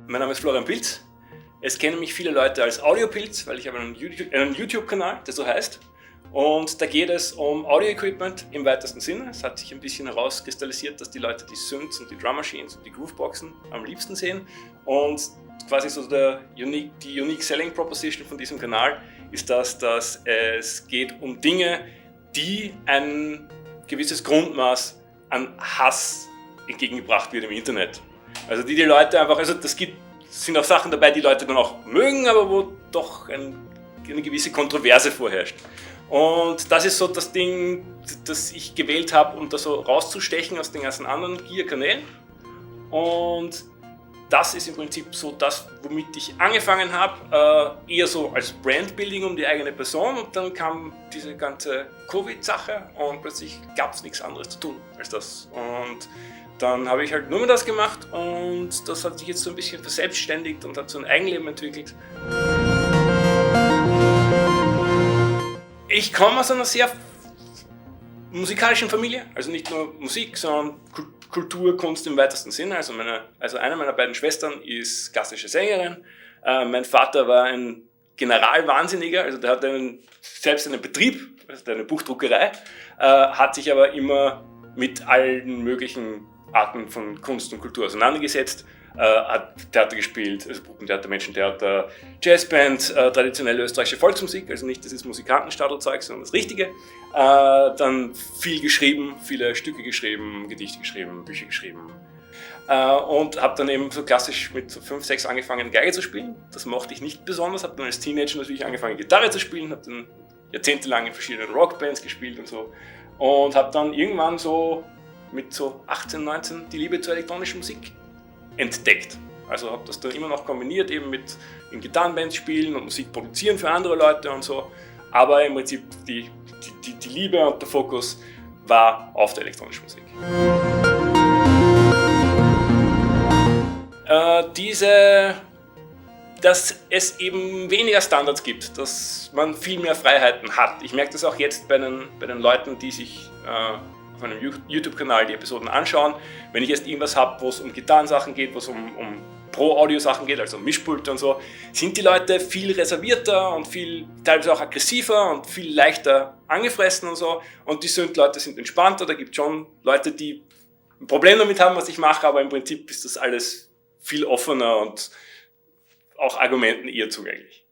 Mein Name ist Florian Pilz. Es kennen mich viele Leute als Audiopilz, weil ich habe einen YouTube-Kanal, der so heißt. Und da geht es um Audio-Equipment im weitesten Sinne. Es hat sich ein bisschen herauskristallisiert, dass die Leute die Synths und die Drum Machines und die Grooveboxen am liebsten sehen. Und quasi so die Unique Selling Proposition von diesem Kanal ist das, dass es geht um Dinge, die ein gewisses Grundmaß an Hass entgegengebracht wird im Internet. Also die Leute einfach, sind auch Sachen dabei, die Leute dann auch mögen, aber wo doch eine gewisse Kontroverse vorherrscht. Und das ist so das Ding, das ich gewählt habe, um da so rauszustechen aus den ganzen anderen 4 Kanälen. Und das ist im Prinzip so das, womit ich angefangen habe, eher so als Brandbuilding um die eigene Person, und dann kam diese ganze Covid-Sache und plötzlich gab es nichts anderes zu tun als das. Und dann habe ich halt nur mehr das gemacht und das hat sich jetzt so ein bisschen verselbstständigt und hat so ein Eigenleben entwickelt. Ich komme aus einer sehr musikalischen Familie, also nicht nur Musik, sondern Kultur, Kunst im weitesten Sinne. Also eine meiner beiden Schwestern ist klassische Sängerin. Mein Vater war ein Generalwahnsinniger, also der hat selbst einen Betrieb, also eine Buchdruckerei, hat sich aber immer mit allen möglichen Arten von Kunst und Kultur auseinandergesetzt, hat Theater gespielt, also Puppentheater, Menschentheater, Jazzband, traditionelle österreichische Volksmusik, also nicht das Musikantenstadelzeug, sondern das Richtige. Dann viel geschrieben, viele Stücke geschrieben, Gedichte geschrieben, Bücher geschrieben. Und habe dann eben so klassisch mit so 5, 6 angefangen, Geige zu spielen. Das mochte ich nicht besonders, habe dann als Teenager natürlich angefangen, Gitarre zu spielen, habe dann jahrzehntelang in verschiedenen Rockbands gespielt und so. Und habe dann irgendwann so mit so 18, 19 die Liebe zur elektronischen Musik entdeckt. Also habe das dann immer noch kombiniert, eben mit in Gitarrenbands spielen und Musik produzieren für andere Leute und so. Aber im Prinzip die Liebe und der Fokus war auf der elektronischen Musik. Dass es eben weniger Standards gibt, dass man viel mehr Freiheiten hat. Ich merke das auch jetzt bei den Leuten, die sich auf einem YouTube-Kanal die Episoden anschauen. Wenn ich jetzt irgendwas habe, wo es um Gitarrensachen geht, wo es um Pro-Audio-Sachen geht, also um Mischpulte und so, sind die Leute viel reservierter und viel teilweise auch aggressiver und viel leichter angefressen und so. Und die Leute sind entspannter. Da gibt es schon Leute, die ein Problem damit haben, was ich mache, aber im Prinzip ist das alles viel offener und auch Argumenten eher zugänglich.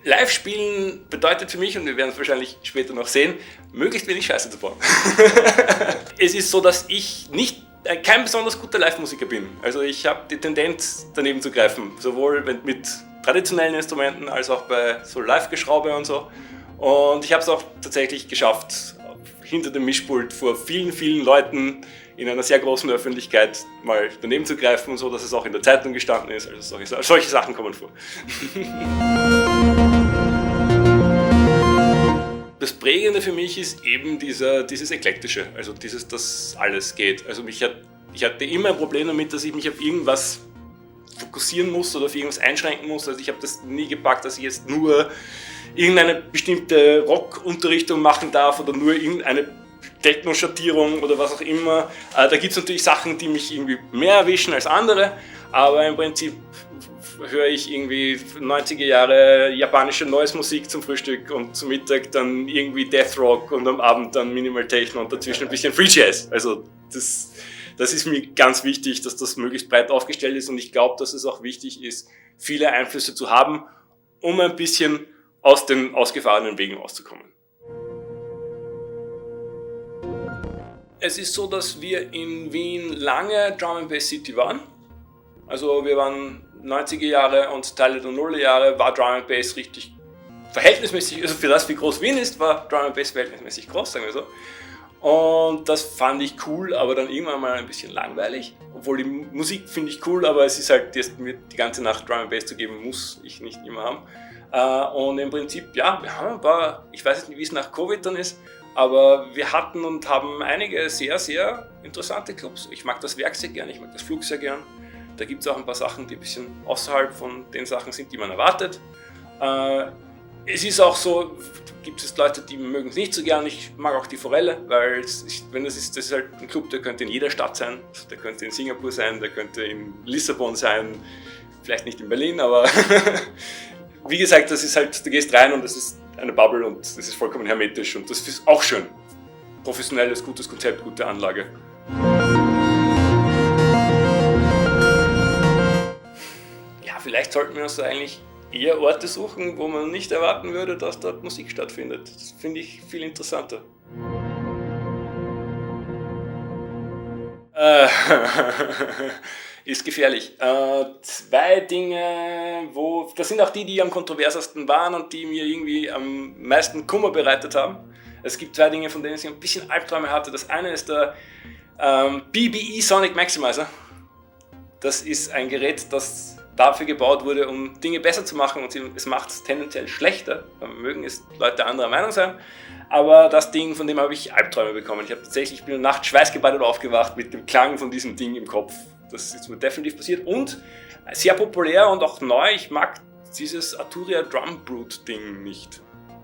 Live-Spielen bedeutet für mich, und wir werden es wahrscheinlich später noch sehen, möglichst wenig Scheiße zu bauen. Es ist so, dass ich kein besonders guter Live-Musiker bin. Also ich habe die Tendenz, daneben zu greifen, sowohl mit traditionellen Instrumenten als auch bei so Live-Geschraube und so. Und ich habe es auch tatsächlich geschafft, hinter dem Mischpult vor vielen, vielen Leuten in einer sehr großen Öffentlichkeit mal daneben zu greifen und so, dass es auch in der Zeitung gestanden ist. Also solche Sachen kommen vor. Das Prägende für mich ist eben dieses Eklektische, also dass alles geht. Also ich hatte immer ein Problem damit, dass ich mich auf irgendwas fokussieren muss oder auf irgendwas einschränken muss. Also ich habe das nie gepackt, dass ich jetzt nur irgendeine bestimmte Rockunterrichtung machen darf oder nur irgendeine Techno-Schattierung oder was auch immer. Da gibt es natürlich Sachen, die mich irgendwie mehr erwischen als andere, aber im Prinzip höre ich irgendwie 90er Jahre japanische Noise-Musik zum Frühstück und zum Mittag dann irgendwie Death Rock und am Abend dann Minimal Techno und dazwischen ein bisschen Free Jazz. Also das ist mir ganz wichtig, dass das möglichst breit aufgestellt ist, und ich glaube, dass es auch wichtig ist, viele Einflüsse zu haben, um ein bisschen aus den ausgefahrenen Wegen rauszukommen. Es ist so, dass wir in Wien lange Drum and Bass City waren. Also wir waren 90er Jahre und Teile der Nuller Jahre war Drum and Bass richtig verhältnismäßig, also für das, wie groß Wien ist, war Drum and Bass verhältnismäßig groß, sagen wir so. Und das fand ich cool, aber dann irgendwann mal ein bisschen langweilig. Obwohl die Musik finde ich cool, aber es ist halt, mir die ganze Nacht Drum and Bass zu geben, muss ich nicht immer haben. Und im Prinzip, ja, wir haben ein paar, ich weiß jetzt nicht, wie es nach Covid dann ist, aber wir hatten und haben einige sehr, sehr interessante Clubs. Ich mag das Werk sehr gern, ich mag das Flug sehr gern. Da gibt es auch ein paar Sachen, die ein bisschen außerhalb von den Sachen sind, die man erwartet. Es ist auch so, gibt es Leute, die mögen es nicht so gern. Ich mag auch die Forelle, weil das ist halt ein Club, der könnte in jeder Stadt sein. Der könnte in Singapur sein, der könnte in Lissabon sein, vielleicht nicht in Berlin, aber wie gesagt, das ist halt, du gehst rein und das ist eine Bubble und das ist vollkommen hermetisch und das ist auch schön. Professionelles, gutes Konzept, gute Anlage. Ja, vielleicht sollten wir uns eigentlich eher Orte suchen, wo man nicht erwarten würde, dass dort Musik stattfindet. Das finde ich viel interessanter. Ist gefährlich. Zwei Dinge, das sind auch die am kontroversesten waren und die mir irgendwie am meisten Kummer bereitet haben. Es gibt zwei Dinge, von denen ich ein bisschen Albträume hatte. Das eine ist der BBE Sonic Maximizer. Das ist ein Gerät, das dafür gebaut wurde, um Dinge besser zu machen und es macht es tendenziell schlechter. Da mögen es Leute anderer Meinung sein. Aber das Ding, von dem habe ich Albträume bekommen. Ich bin nachts schweißgebadet aufgewacht mit dem Klang von diesem Ding im Kopf. Das ist mir definitiv passiert. Und sehr populär und auch neu, ich mag dieses Arturia Drum Brute Ding nicht.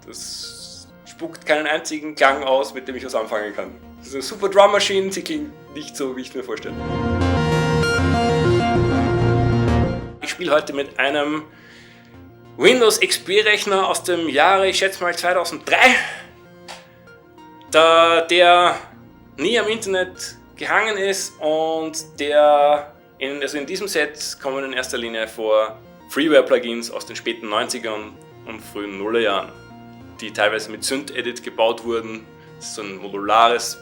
Das spuckt keinen einzigen Klang aus, mit dem ich was anfangen kann. Das ist eine super Drum Machine, sie klingt nicht so, wie ich es mir vorstelle. Ich spiele heute mit einem Windows XP-Rechner aus dem Jahre, ich schätze mal 2003, der nie am Internet gehangen ist und in diesem Set kommen in erster Linie vor Freeware-Plugins aus den späten 90ern und frühen Nullerjahren, die teilweise mit Synth-Edit gebaut wurden. Das ist so ein modulares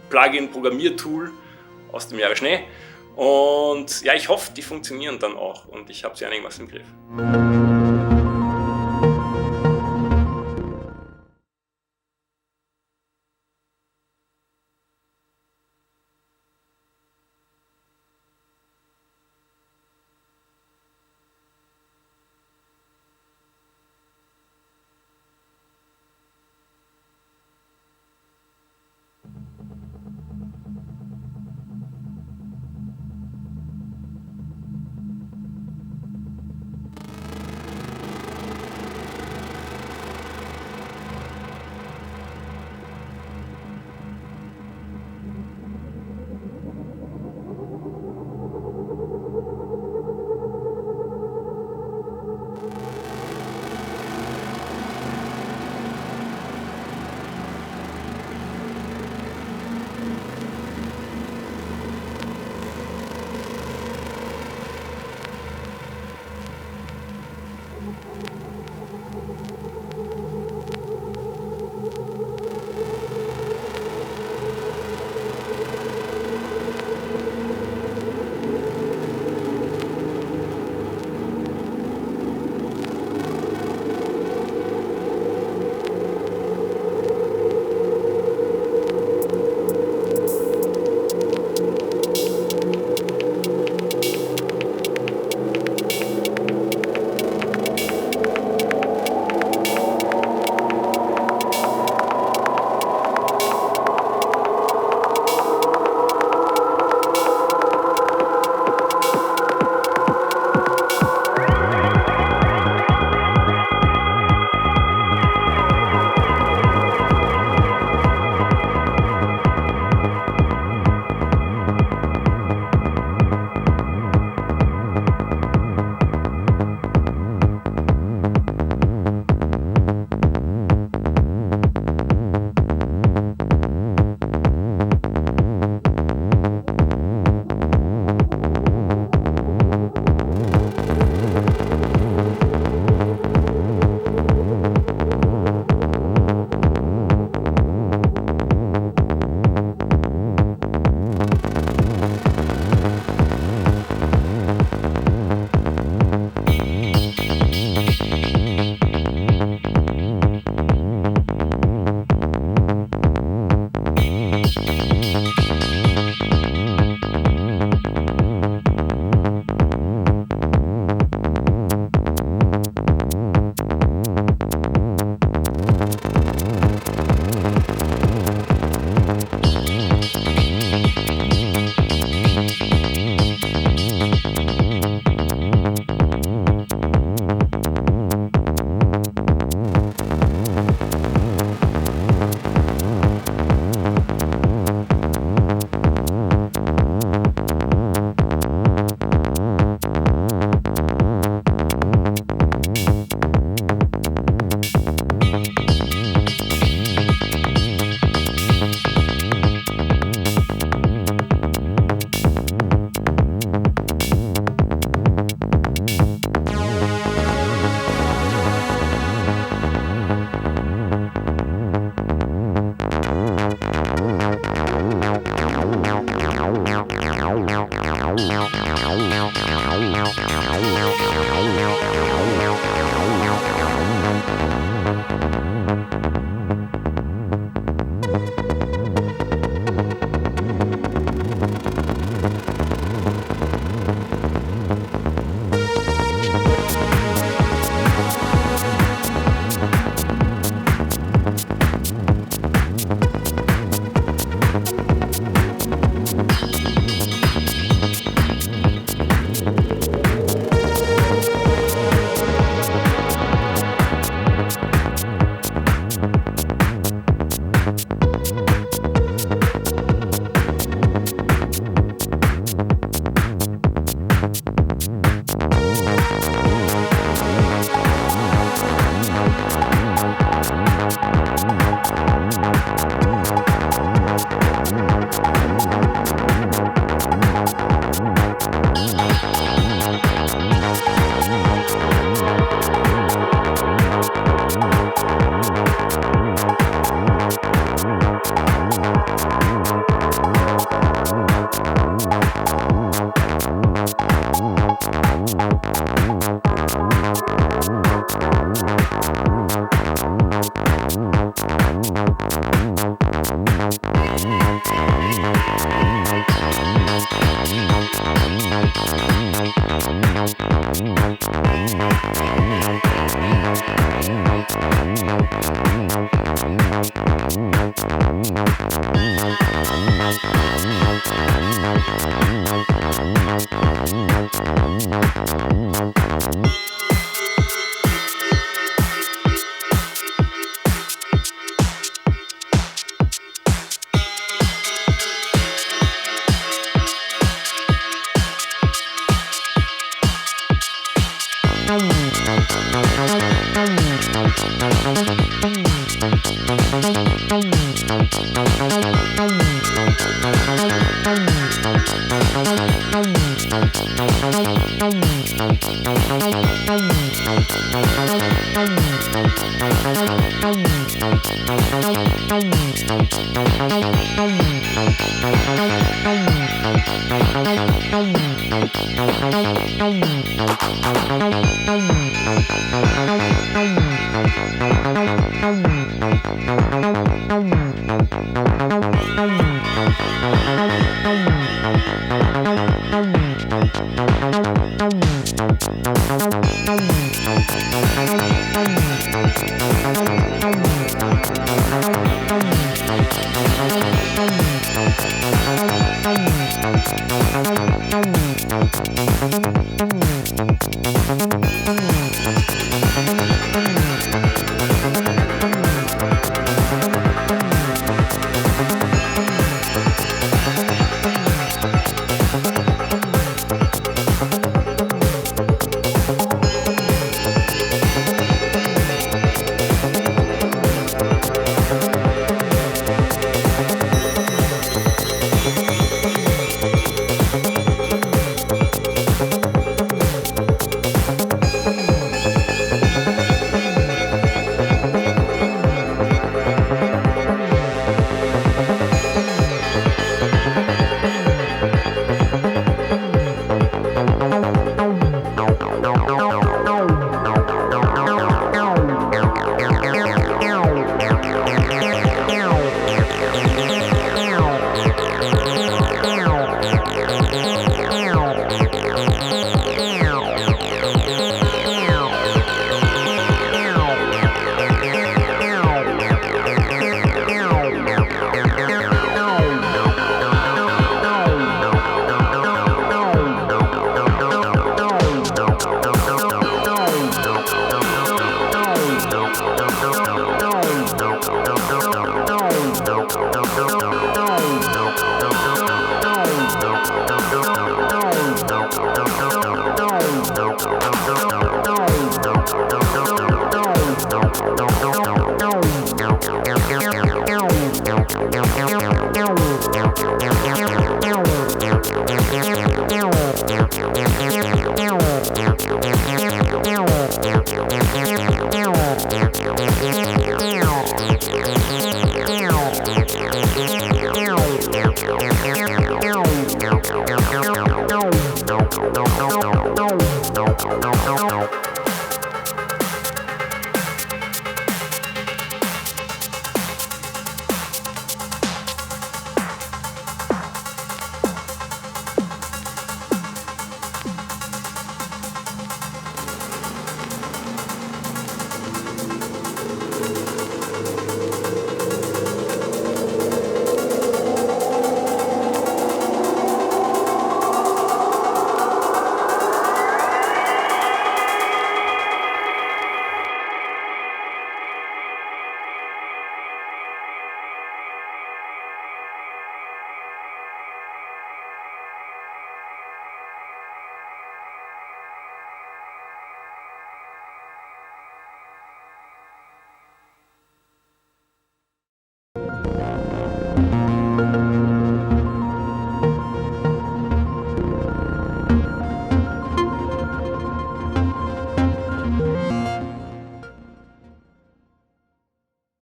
Plugin-Programmiertool aus dem Jahre Schnee. Und ja, ich hoffe, die funktionieren dann auch und ich habe sie einigermaßen im Griff.